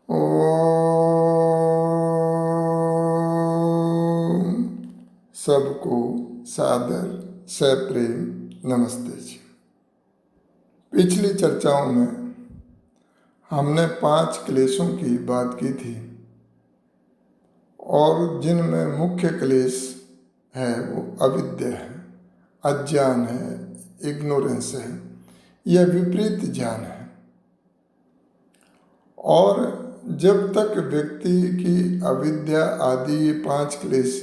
ओम सबको सादर सप्रेम नमस्ते जी। पिछली चर्चाओं में हमने 5 क्लेशों की बात की थी और जिनमें मुख्य क्लेश है वो अविद्या है, अज्ञान है, इग्नोरेंस है, यह विपरीत ज्ञान है। और जब तक व्यक्ति की अविद्या आदि ये 5 क्लेश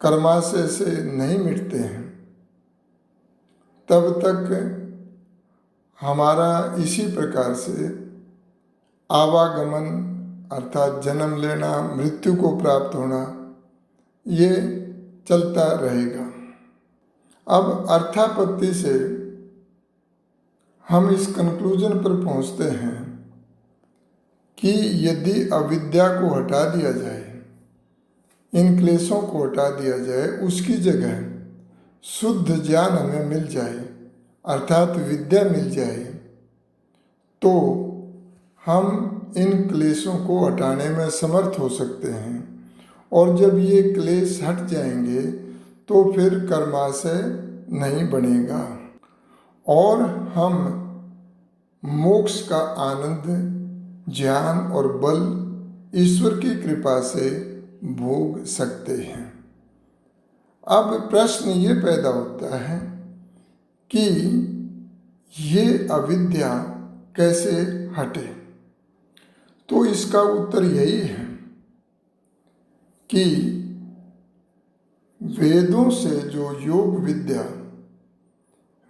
कर्माशय से नहीं मिटते हैं तब तक हमारा इसी प्रकार से आवागमन अर्थात जन्म लेना, मृत्यु को प्राप्त होना, ये चलता रहेगा। अब अर्थापत्ति से हम इस कंक्लूजन पर पहुंचते हैं कि यदि अविद्या को हटा दिया जाए, इन क्लेशों को हटा दिया जाए, उसकी जगह शुद्ध ज्ञान हमें मिल जाए अर्थात विद्या मिल जाए, तो हम इन क्लेशों को हटाने में समर्थ हो सकते हैं। और जब ये क्लेश हट जाएंगे तो फिर कर्माशय नहीं बनेगा और हम मोक्ष का आनंद, ज्ञान और बल ईश्वर की कृपा से भोग सकते हैं। अब प्रश्न ये पैदा होता है कि ये अविद्या कैसे हटे, तो इसका उत्तर यही है कि वेदों से जो योग विद्या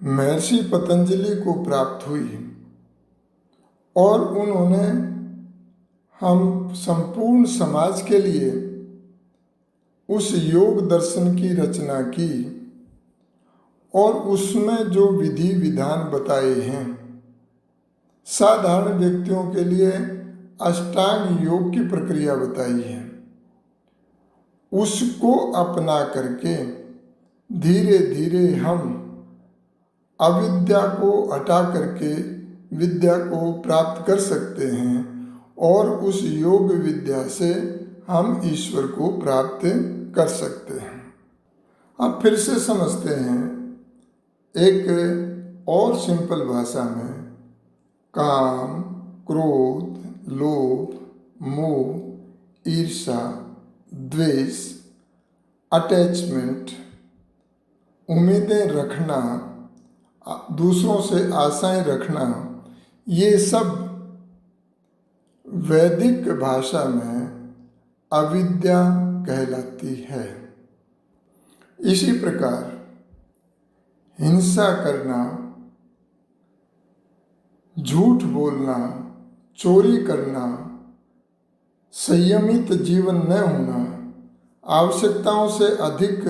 महर्षि पतंजलि को प्राप्त हुई और उन्होंने हम संपूर्ण समाज के लिए उस योग दर्शन की रचना की और उसमें जो विधि विधान बताए हैं, साधारण व्यक्तियों के लिए अष्टांग योग की प्रक्रिया बताई है, उसको अपना करके धीरे धीरे हम अविद्या को हटा करके विद्या को प्राप्त कर सकते हैं और उस योग विद्या से हम ईश्वर को प्राप्त कर सकते हैं। अब फिर से समझते हैं एक और सिंपल भाषा में। काम, क्रोध, लोभ, मोह, ईर्ष्या, द्वेष, अटैचमेंट, उम्मीदें रखना, दूसरों से आशाएं रखना, ये सब वैदिक भाषा में अविद्या कहलाती है। इसी प्रकार हिंसा करना, झूठ बोलना, चोरी करना, संयमित जीवन न होना, आवश्यकताओं से अधिक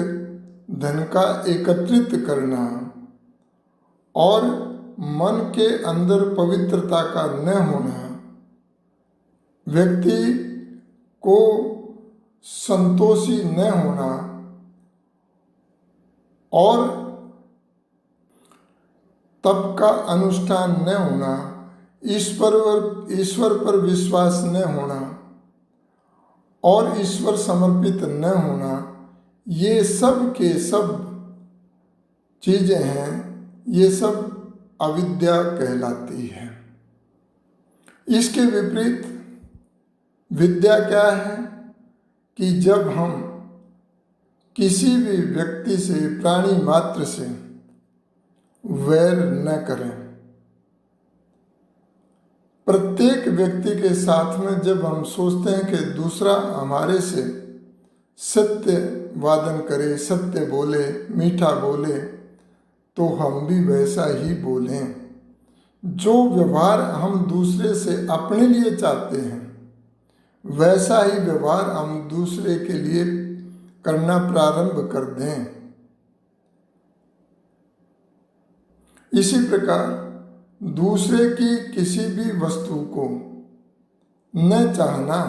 धन का एकत्रित करना और मन के अंदर पवित्रता का न होना, व्यक्ति को संतोषी न होना और तप का अनुष्ठान न होना, ईश्वर पर विश्वास न होना और ईश्वर समर्पित न होना, ये सब के सब चीजें हैं, ये सब अविद्या कहलाती है। इसके विपरीत विद्या क्या है कि जब हम किसी भी व्यक्ति से, प्राणी मात्र से वैर न करें, प्रत्येक व्यक्ति के साथ में जब हम सोचते हैं कि दूसरा हमारे से सत्य वादन करे, सत्य बोले, मीठा बोले, तो हम भी वैसा ही बोलें। जो व्यवहार हम दूसरे से अपने लिए चाहते हैं वैसा ही व्यवहार हम दूसरे के लिए करना प्रारंभ कर दें। इसी प्रकार दूसरे की किसी भी वस्तु को न चाहना,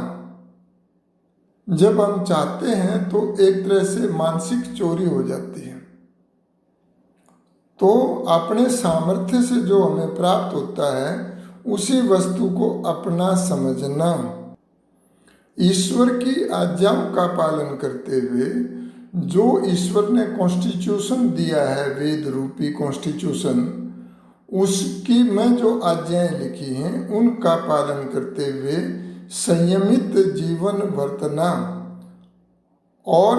जब हम चाहते हैं तो एक तरह से मानसिक चोरी हो जाती है। तो अपने सामर्थ्य से जो हमें प्राप्त होता है उसी वस्तु को अपना समझना। ईश्वर की आज्ञाओं का पालन करते हुए जो ईश्वर ने कॉन्स्टिट्यूशन दिया है, वेद रूपी कॉन्स्टिट्यूशन, उसकी में जो आज्ञाएं लिखी हैं उनका पालन करते हुए संयमित जीवन बरतना और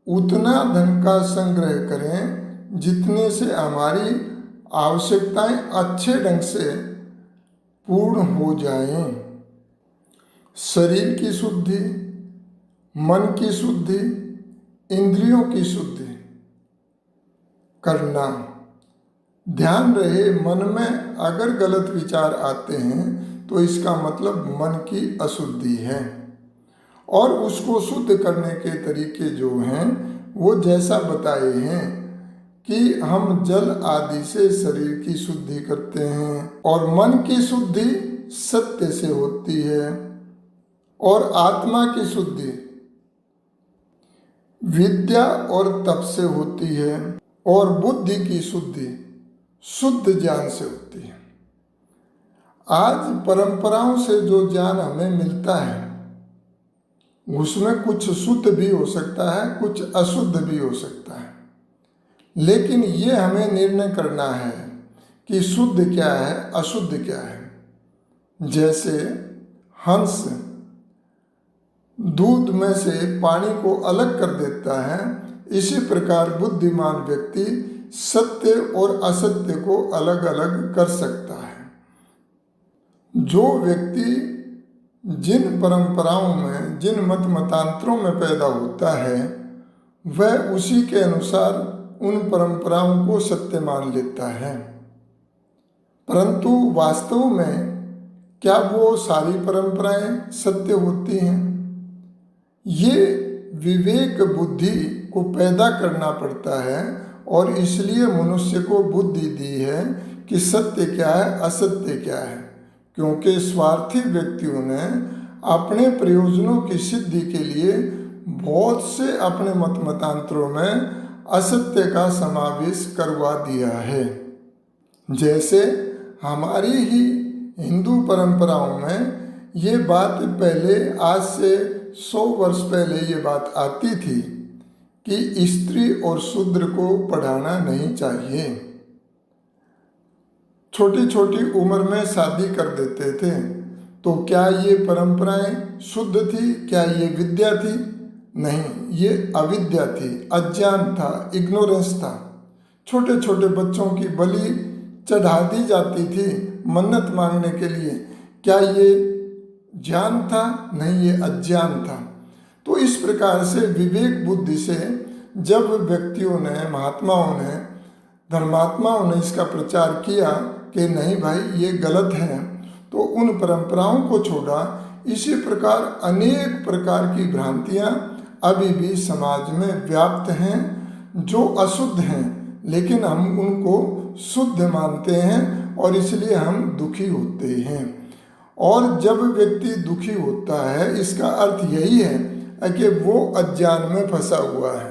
उतना धन का संग्रह करें जितने से हमारी आवश्यकताएं अच्छे ढंग से पूर्ण हो जाएं। शरीर की शुद्धि, मन की शुद्धि, इंद्रियों की शुद्धि करना। ध्यान रहे, मन में अगर गलत विचार आते हैं तो इसका मतलब मन की अशुद्धि है, और उसको शुद्ध करने के तरीके जो हैं वो जैसा बताए हैं कि हम जल आदि से शरीर की शुद्धि करते हैं, और मन की शुद्धि सत्य से होती है, और आत्मा की शुद्धि विद्या और तप से होती है, और बुद्धि की शुद्धि शुद्ध ज्ञान से होती है। आज परंपराओं से जो ज्ञान हमें मिलता है उसमें कुछ शुद्ध भी हो सकता है, कुछ अशुद्ध भी हो सकता है, लेकिन ये हमें निर्णय करना है कि शुद्ध क्या है, अशुद्ध क्या है। जैसे हंस दूध में से पानी को अलग कर देता है, इसी प्रकार बुद्धिमान व्यक्ति सत्य और असत्य को अलग अलग कर सकता है। जो व्यक्ति जिन परंपराओं में, जिन मत मतांतरों में पैदा होता है वह उसी के अनुसार उन परंपराओं को सत्य मान लेता है, परंतु वास्तव में क्या वो सारी परंपराएं सत्य होती हैं? ये विवेक बुद्धि को पैदा करना पड़ता है, और इसलिए मनुष्य को बुद्धि दी है कि सत्य क्या है, असत्य क्या है, क्योंकि स्वार्थी व्यक्तियों ने अपने प्रयोजनों की सिद्धि के लिए बहुत से अपने मत मतांतरों में असत्य का समावेश करवा दिया है। जैसे हमारी ही हिंदू परंपराओं में ये बात पहले, आज से 100 वर्ष पहले ये बात आती थी कि स्त्री और शूद्र को पढ़ाना नहीं चाहिए। छोटी छोटी उम्र में शादी कर देते थे, तो क्या ये परंपराएं शुद्ध थी? क्या ये विद्या थी? नहीं, ये अविद्या थी, अज्ञान था, इग्नोरेंस था। छोटे छोटे बच्चों की बलि चढ़ा दी जाती थी मन्नत मांगने के लिए। क्या ये ज्ञान था? नहीं, ये अज्ञान था। तो इस प्रकार से विवेक बुद्धि से जब व्यक्तियों ने, महात्माओं ने, धर्मात्माओं ने इसका प्रचार किया कि नहीं भाई ये गलत है, तो उन परंपराओं को छोड़ा। इसी प्रकार अनेक प्रकार की भ्रांतियां अभी भी समाज में व्याप्त हैं जो अशुद्ध हैं, लेकिन हम उनको शुद्ध मानते हैं और इसलिए हम दुखी होते हैं। और जब व्यक्ति दुखी होता है इसका अर्थ यही है कि वो अज्ञान में फंसा हुआ है,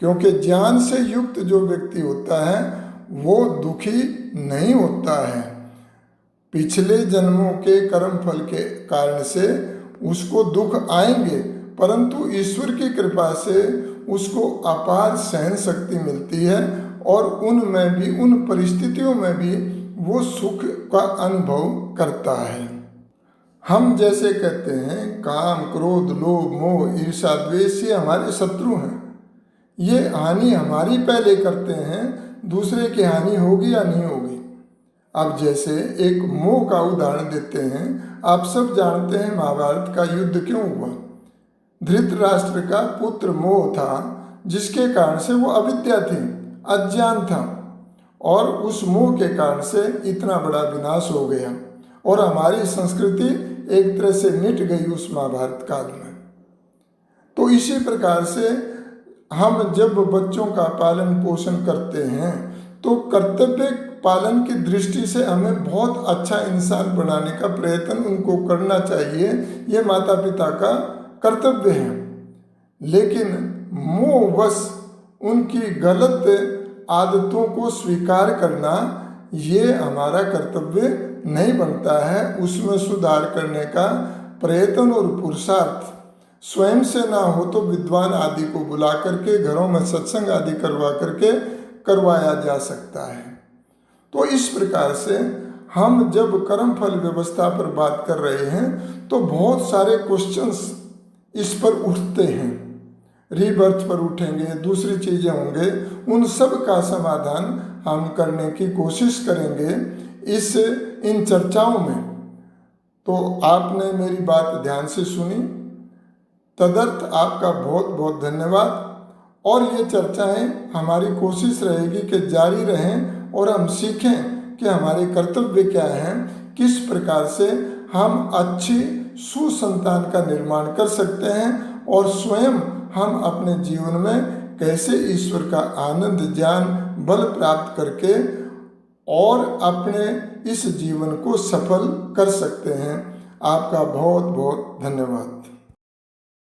क्योंकि ज्ञान से युक्त जो व्यक्ति होता है वो दुखी नहीं होता है। पिछले जन्मों के कर्म फल के कारण से उसको दुख आएंगे, परंतु ईश्वर की कृपा से उसको अपार सहन शक्ति मिलती है, और उनमें भी, उन परिस्थितियों में भी वो सुख का अनुभव करता है। हम जैसे कहते हैं काम, क्रोध, लोभ, मोह, ईर्ष्या, द्वेष ये हमारे शत्रु हैं। ये हानि हमारी पहले करते हैं, दूसरे की हानि होगी या नहीं होगी। अब जैसे एक मोह का उदाहरण देते हैं। आप सब जानते हैं महाभारत का युद्ध क्यों हुआ। धृतराष्ट्र का पुत्र मोह था, जिसके कारण से वो अविद्या थी, अज्ञान था, और उस मोह के कारण से इतना बड़ा विनाश हो गया, और हमारी संस्कृति एक तरह से मिट गई उस महाभारत काल में। तो इसी प्रकार से हम जब बच्चों का पालन पोषण करते हैं तो कर्तव्य पालन की दृष्टि से हमें बहुत अच्छा इंसान बनाने का प्रयत्न उनको करना चाहिए। ये माता पिता का कर्तव्य है, लेकिन मोहवश उनकी गलत आदतों को स्वीकार करना ये हमारा कर्तव्य नहीं बनता है उसमें सुधार करने का प्रयत्न और पुरुषार्थ स्वयं से ना हो तो विद्वान आदि को बुला करके घरों में सत्संग आदि करवा करके करवाया जा सकता है। तो इस प्रकार से हम जब कर्म फल व्यवस्था पर बात कर रहे हैं तो बहुत सारे क्वेश्चंस इस पर उठते हैं, रीबर्थ पर उठेंगे, दूसरी चीज़ें होंगे, उन सब का समाधान हम करने की कोशिश करेंगे इन चर्चाओं में। तो आपने मेरी बात ध्यान से सुनी, तदर्थ आपका बहुत बहुत धन्यवाद। और ये चर्चाएं हमारी कोशिश रहेगी कि जारी रहें और हम सीखें कि हमारे कर्तव्य क्या हैं, किस प्रकार से हम अच्छी सुसंतान का निर्माण कर सकते हैं और स्वयं हम अपने जीवन में कैसे ईश्वर का आनंद ज्ञान बल प्राप्त करके और अपने इस जीवन को सफल कर सकते हैं। आपका बहुत बहुत धन्यवाद।